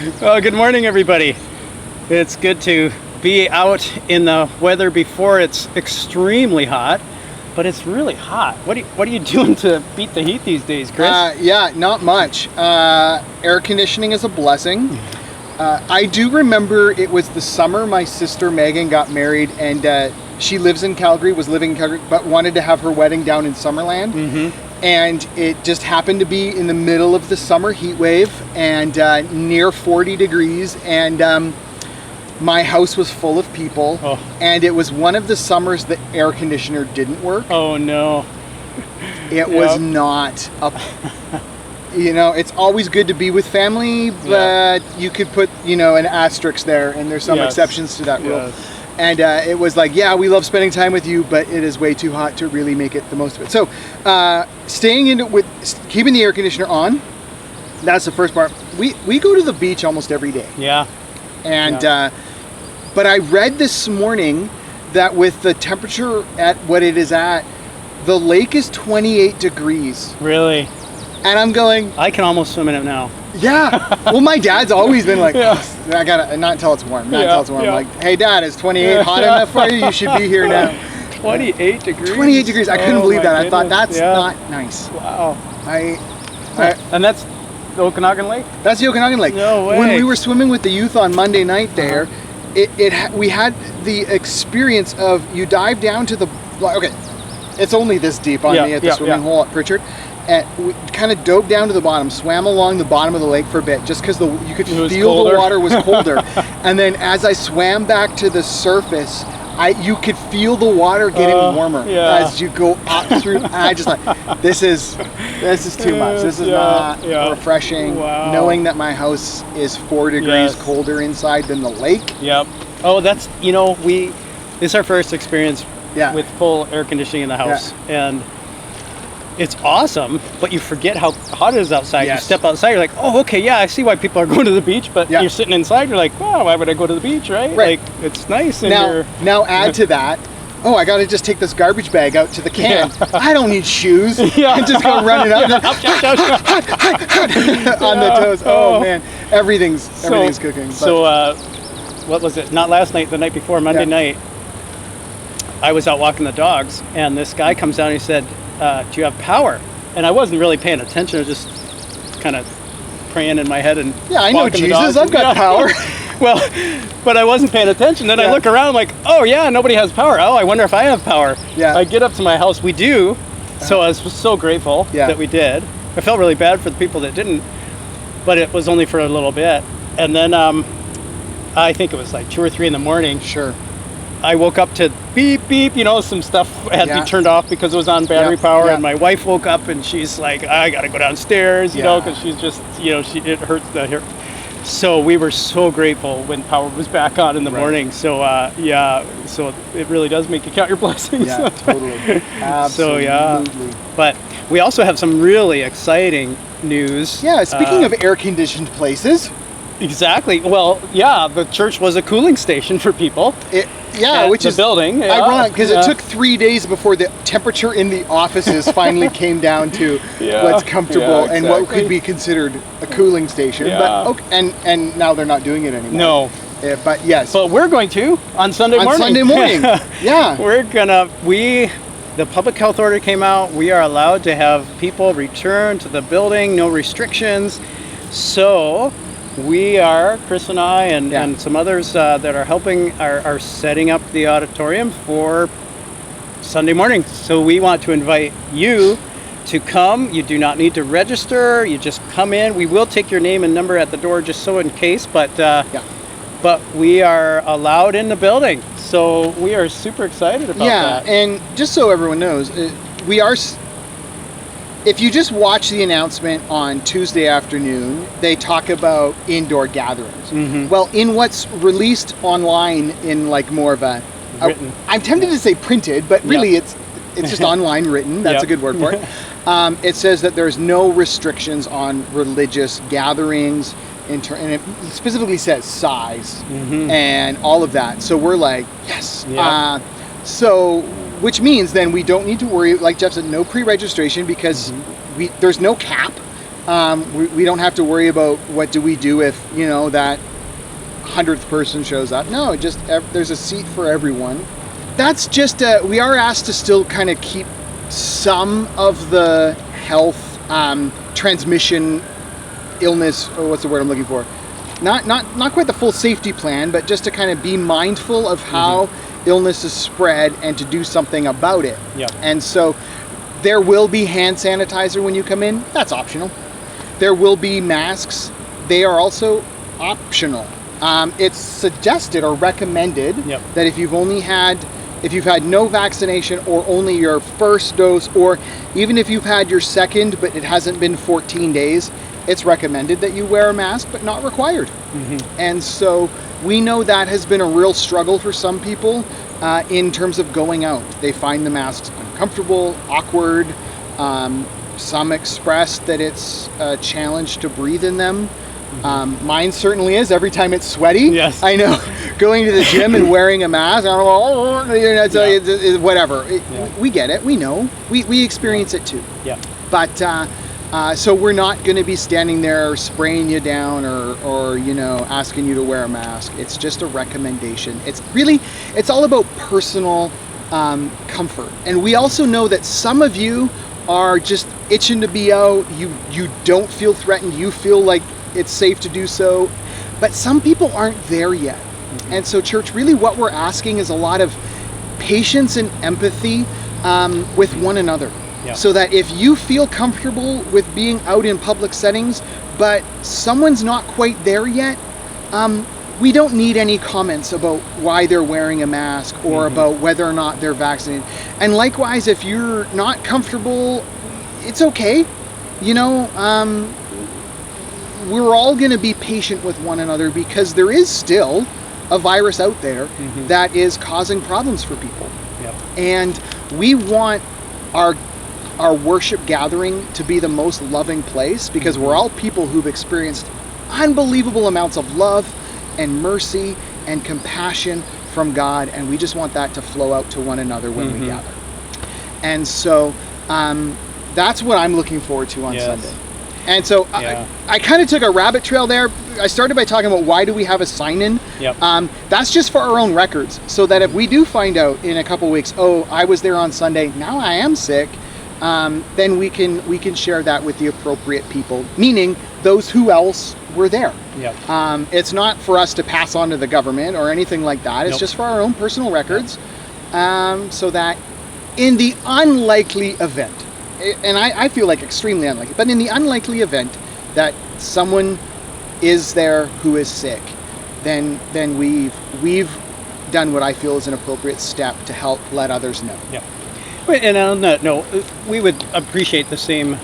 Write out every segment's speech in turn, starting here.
Well, good morning, everybody. It's good to be out in the weather before it's extremely hot, but it's really hot. What are you doing to beat the heat these days, Chris? Yeah, not much. Air conditioning is a blessing. I do remember it was the summer my sister Megan got married, and she was living in Calgary, but wanted to have her wedding down in Summerland. Mm-hmm. And it just happened to be in the middle of the summer heat wave and near 40 degrees. And my house was full of people. Oh. And it was one of the summers the air conditioner didn't work. Oh, no. It was not it's always good to be with family, but you could put, an asterisk there, and there's some exceptions to that rule. Yes. And it was like, we love spending time with you, but it is way too hot to really make it the most of it. So staying in it with keeping the air conditioner on, that's the first part. We go to the beach almost every day. Yeah. And but I read this morning that with the temperature at what it is at, the lake is 28 degrees. Really? And I'm going, I can almost swim in it now. yeah. Well, my dad's always been like, I gotta, not until it's warm. Not until it's warm. Yeah. Like, hey, Dad, is 28 hot enough for you? You should be here now. 28 degrees? 28 degrees. I couldn't believe that. I thought, goodness. that's not nice. Wow. I And that's the Okanagan Lake? That's the Okanagan Lake. No way. When we were swimming with the youth on Monday night there, we had the experience of you dive down to the, okay, it's only this deep on me at the swimming hole at Pritchard. And we kind of dove down to the bottom, swam along the bottom of the lake for a bit, just because you could feel the water was colder. And then as I swam back to the surface, you could feel the water getting warmer as you go up through. And I just like, this is too much. This is not refreshing. Wow. Knowing that my house is 4 degrees colder inside than the lake. Yep. Oh, that's, this is our first experience with full air conditioning in the house. And it's awesome, but you forget how hot it is outside. You step outside, you're like, oh, okay, I see why people are going to the beach, but you're sitting inside, you're like, wow, why would I go to the beach, right? Like, it's nice. And now add to that, I got to just take this garbage bag out to the can. I don't need shoes. And just go running up on the toes. Oh, man, everything's cooking. So, what was it? Not last night, the night before, Monday night, I was out walking the dogs, and this guy comes down and he said, do you have power? And I wasn't really paying attention. I was just kind of praying in my head and I know Jesus. I've got power. Well, but I wasn't paying attention. Then I look around like, oh yeah, nobody has power. Oh, I wonder if I have power. I get up to my house. We do. So I was so grateful that we did. I felt really bad for the people that didn't, but it was only for a little bit. And then I think it was like 2 or 3 in the morning. Sure. I woke up to beep, beep, some stuff had to be turned off because it was on battery power. And my wife woke up and she's like, I got to go downstairs, because she's just, it hurts the hair. So we were so grateful when power was back on in the morning. So, so it really does make you count your blessings. Yeah, totally. Absolutely. So, but we also have some really exciting news. Yeah, speaking of air-conditioned places. Exactly. Well, the church was a cooling station for people. Which is building. Ironic because it took 3 days before the temperature in the offices finally came down to what's comfortable and what could be considered a cooling station. But and now they're not doing it anymore. No. But yes. But we're going to on Sunday morning. On Sunday morning. The public health order came out. We are allowed to have people return to the building, no restrictions. So we are, Chris and I and some others that are helping, are setting up the auditorium for Sunday morning. So we want to invite you to come. You do not need to register. You just come in. We will take your name and number at the door just so in case, but we are allowed in the building. So we are super excited about that. Yeah, and just so everyone knows, we are... If you just watch the announcement on Tuesday afternoon, they talk about indoor gatherings. Mm-hmm. Well, in what's released online in like more of a written. I'm tempted to say printed, but really it's just online written. That's a good word for it. It says that there's no restrictions on religious gatherings, and it specifically says size and all of that. So we're like, yes. Which means then we don't need to worry, like Jeff said, no pre-registration because there's no cap. We don't have to worry about what do we do if, that 100th person shows up. No, there's a seat for everyone. That's just, we are asked to still kind of keep some of the health, transmission, illness, or what's the word I'm looking for? Not quite the full safety plan, but just to kind of be mindful of how illness is spread and to do something about it. Yeah. And so there will be hand sanitizer when you come in. That's optional. There will be masks. They are also optional. It's suggested or recommended that if you've had no vaccination or only your first dose, or even if you've had your second but it hasn't been 14 days, it's recommended that you wear a mask, but not required. And so we know that has been a real struggle for some people in terms of going out. They find the masks uncomfortable, awkward. Some express that it's a challenge to breathe in them. Mine certainly is every time it's sweaty. Yes. I know. Going to the gym and wearing a mask, whatever. We get it. We know. We experience it too. Yeah. But so we're not going to be standing there spraying you down or asking you to wear a mask. It's just a recommendation. It's all about personal comfort. And we also know that some of you are just itching to be out. You don't feel threatened. You feel like it's safe to do so. But some people aren't there yet. And so, church, really what we're asking is a lot of patience and empathy with one another. Yeah. So that if you feel comfortable with being out in public settings, but someone's not quite there yet, we don't need any comments about why they're wearing a mask or about whether or not they're vaccinated. And likewise, if you're not comfortable, it's okay. We're all going to be patient with one another because there is still a virus out there that is causing problems for people. Yep. And we want our worship gathering to be the most loving place because we're all people who've experienced unbelievable amounts of love and mercy and compassion from God, and we just want that to flow out to one another when we gather. And so that's what I'm looking forward to on Sunday. And so I kind of took a rabbit trail there. I started by talking about why do we have a sign-in. Yep. That's just for our own records, so that if we do find out in a couple weeks, oh, I was there on Sunday, now I am sick, then we can share that with the appropriate people, meaning those who else were there. Yep. It's not for us to pass on to the government or anything like that. It's just for our own personal records, so that in the unlikely event, and I feel like extremely unlikely, but in the unlikely event that someone is there who is sick, then we've done what I feel is an appropriate step to help let others know. Yeah. And on that note, we would appreciate the same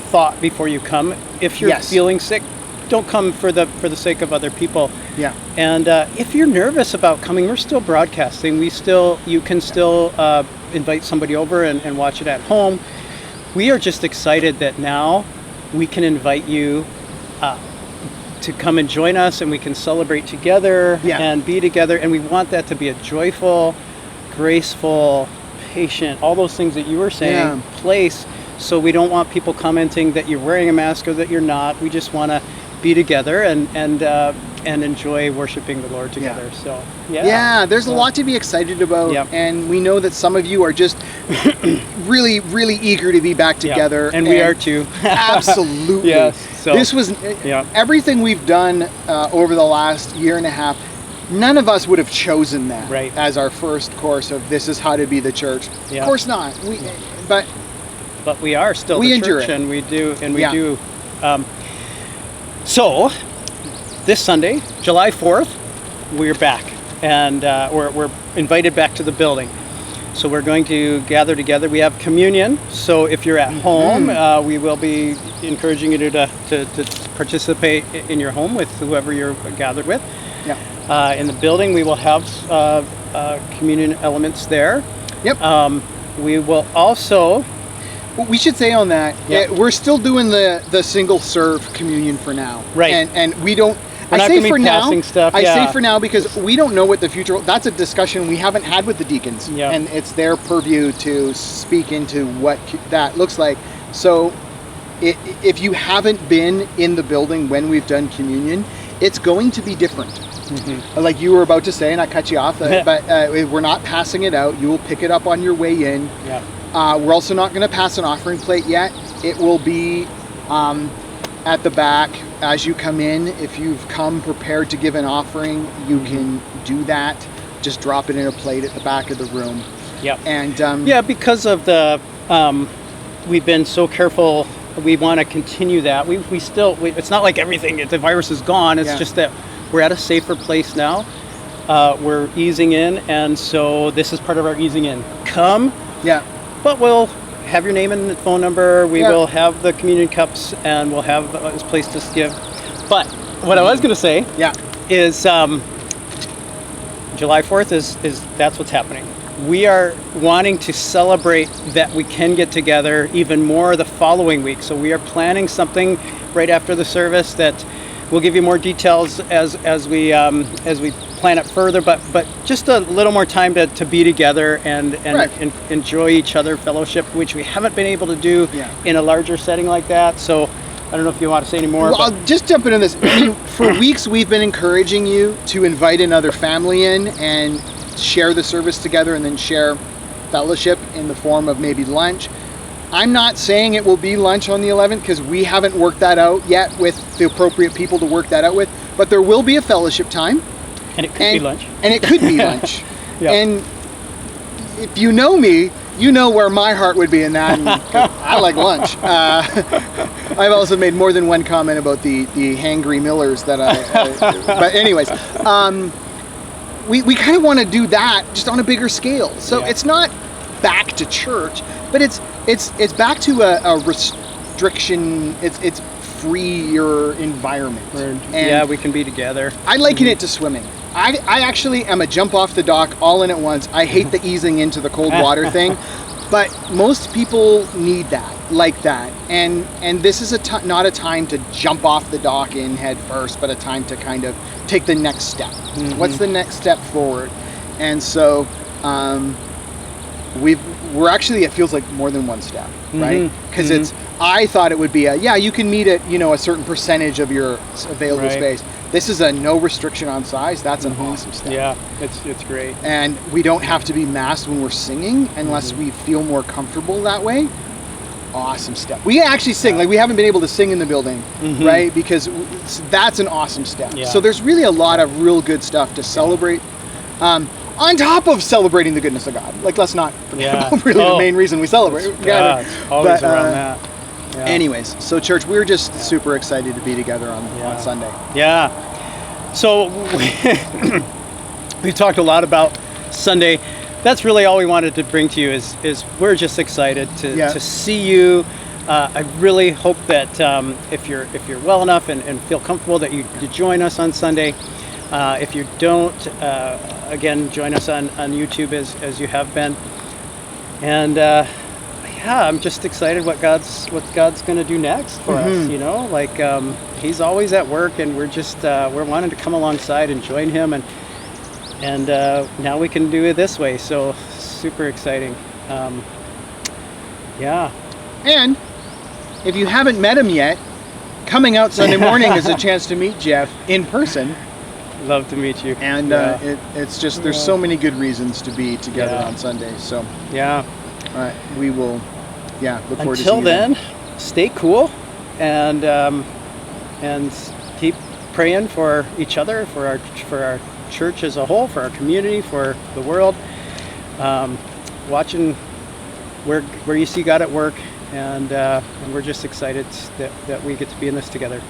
thought before you come. If you're feeling sick, don't come for the sake of other people. Yeah. And if you're nervous about coming, we're still broadcasting. You can still invite somebody over and watch it at home. We are just excited that now we can invite you to come and join us, and we can celebrate together and be together. And we want that to be a joyful, graceful, patient, all those things that you were saying, place. So we don't want people commenting that you're wearing a mask or that you're not. We just want to be together and enjoy worshiping the Lord together. So there's a lot to be excited about, and we know that some of you are just really, really eager to be back together, and we are too. Absolutely. Yes. So this was everything we've done over the last year and a half. None of us would have chosen that as our first course of this is how to be the church. Of course not. But we are still the church, and we do. So this Sunday, July 4th, we're back, and we're invited back to the building. So we're going to gather together. We have communion. So if you're at home, we will be encouraging you to participate in your home with whoever you're gathered with. Yeah. In the building, we will have communion elements there. Yep. We will also. We should say on that, we're still doing the single serve communion for now. Right. And we don't. I say for now. I say for now because we don't know what the future. That's a discussion we haven't had with the deacons, and it's their purview to speak into what that looks like. So if you haven't been in the building when we've done communion, it's going to be different. Like you were about to say, and I cut you off, but we're not passing it out. You will pick it up on your way in. Yeah. We're also not going to pass an offering plate yet. It will be at the back as you come in. If you've come prepared to give an offering, you can do that. Just drop it in a plate at the back of the room. Yep. And yeah, because of the, we've been so careful. We want to continue that. We still, it's not like everything, the virus is gone. It's just that we're at a safer place now. We're easing in, and so this is part of our easing in. Come. Yeah. But we'll have your name and phone number. We will have the communion cups, and we'll have this place to give. But what I was going to say is July 4th is that's what's happening. We are wanting to celebrate that we can get together even more the following week. So we are planning something right after the service that we'll give you more details as we plan it further. But just a little more time to be together and enjoy each other, fellowship, which we haven't been able to do in a larger setting like that. So I don't know if you want to say any more. Well, I'll just jump into this. For weeks, we've been encouraging you to invite another family in and share the service together, and then share fellowship in the form of maybe lunch. I'm not saying it will be lunch on the 11th because we haven't worked that out yet with the appropriate people to work that out with, but there will be a fellowship time. And it could be lunch. And it could be lunch. And if you know me, you know where my heart would be in that. And I like lunch. I've also made more than one comment about the hangry Millers that but anyways, we kind of want to do that just on a bigger scale. So it's not back to church, but it's back to a restriction. It's freer environment. And we can be together. I liken it to swimming. I actually am a jump off the dock all in at once. I hate the easing into the cold water thing, but most people need that, like that. And this is not a time to jump off the dock in head first, but a time to kind of take the next step. What's the next step forward? And so we're actually, it feels like more than one step, right? Because I thought it would be you can meet at a certain percentage of your available space. This is a no restriction on size. That's an awesome step. Yeah, it's great. And we don't have to be masked when we're singing unless we feel more comfortable that way. Awesome step. We actually sing, like we haven't been able to sing in the building, right? Because that's an awesome step. So there's really a lot of real good stuff to celebrate. On top of celebrating the goodness of God. Like, let's not forget about really the main reason we celebrate. It's always around that. Yeah. Anyways, so church, we're just super excited to be together on Sunday. Yeah. So we've talked a lot about Sunday. That's really all we wanted to bring to you is we're just excited to see you. I really hope that if you're well enough and feel comfortable that you join us on Sunday. If you don't, again, join us on YouTube as you have been. And I'm just excited what God's going to do next for us. Like He's always at work, and we're just we're wanting to come alongside and join Him, and now we can do it this way. So super exciting. And if you haven't met him yet, coming out Sunday morning is a chance to meet Jeff in person. Love to meet you. And it's just, there's so many good reasons to be together on Sunday. So all right, we will look forward to seeing you. Until then, stay cool and keep praying for each other, for our church as a whole, for our community, for the world. Watching where you see God at work, and we're just excited that we get to be in this together.